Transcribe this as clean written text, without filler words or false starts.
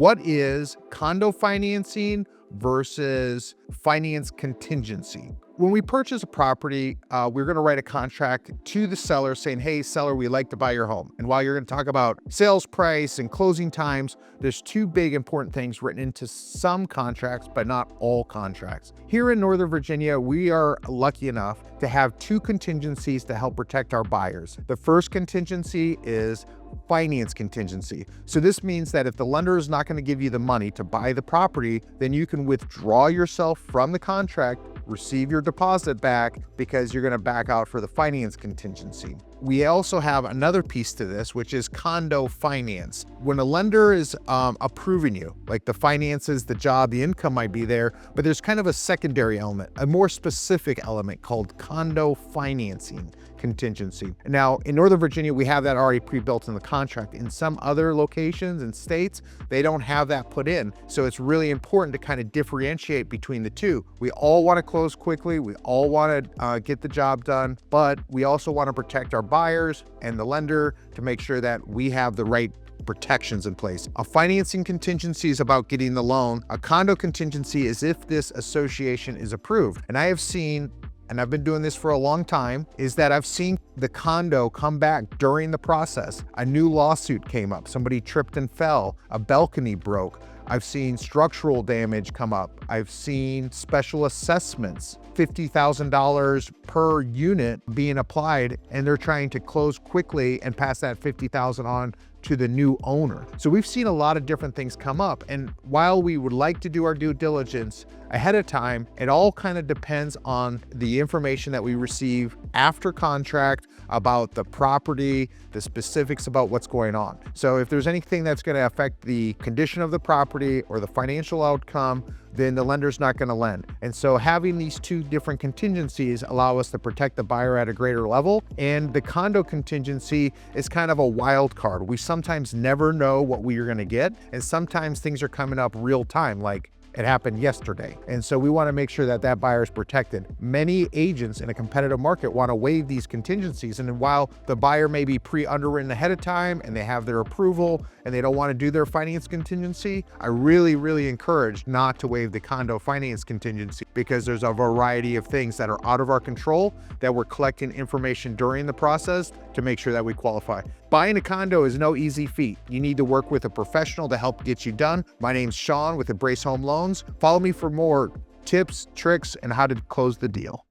What is condo financing versus finance contingency? When we purchase a property, we're going to write a contract to the seller saying, hey, seller, we'd like to buy your home. And while you're going to talk about sales price and closing times, there's two big important things written into some contracts, but not all contracts. Here in Northern Virginia, we are lucky enough to have two contingencies to help protect our buyers. The first contingency is finance contingency. So this means that if the lender is not going to give you the money to buy the property, then you can withdraw yourself from the contract, receive your deposit back because you're going to back out for the finance contingency. We also have another piece to this, which is condo finance. When a lender is approving you, like the finances, the job, the income might be there, but there's kind of a secondary element, a more specific element called condo financing contingency. Now, in Northern Virginia, we have that already pre-built in the contract. In some other locations and states, they don't have that put in. So it's really important to kind of differentiate between the two. We all want to close quickly. We all want to get the job done, but we also want to protect our buyers and the lender to make sure that we have the right protections in place. A financing contingency is about getting the loan. A condo contingency is if this association is approved. And I have seen, and I've been doing this for a long time, is that I've seen the condo come back during the process. A new lawsuit came up. Somebody tripped and fell. A balcony broke. I've seen structural damage come up. I've seen special assessments, $50,000 per unit being applied, and they're trying to close quickly and pass that $50,000 on to the new owner. So we've seen a lot of different things come up. And while we would like to do our due diligence ahead of time, it all kind of depends on the information that we receive after contract about the property, the specifics about what's going on. So if there's anything that's going to affect the condition of the property or the financial outcome, then the lender's not going to lend. And so having these two different contingencies allow us to protect the buyer at a greater level. And the condo contingency is kind of a wild card. We sometimes never know what we are going to get. And sometimes things are coming up real time, like it happened yesterday. And so we want to make sure that that buyer is protected. Many agents in a competitive market want to waive these contingencies. And while the buyer may be pre-underwritten ahead of time and they have their approval and they don't want to do their finance contingency, I really encourage not to waive the condo finance contingency because there's a variety of things that are out of our control that we're collecting information during the process to make sure that we qualify. Buying a condo is no easy feat. You need to work with a professional to help get you done. My name's Shawn with Embrace Home Loans. Follow me for more tips, tricks, and how to close the deal.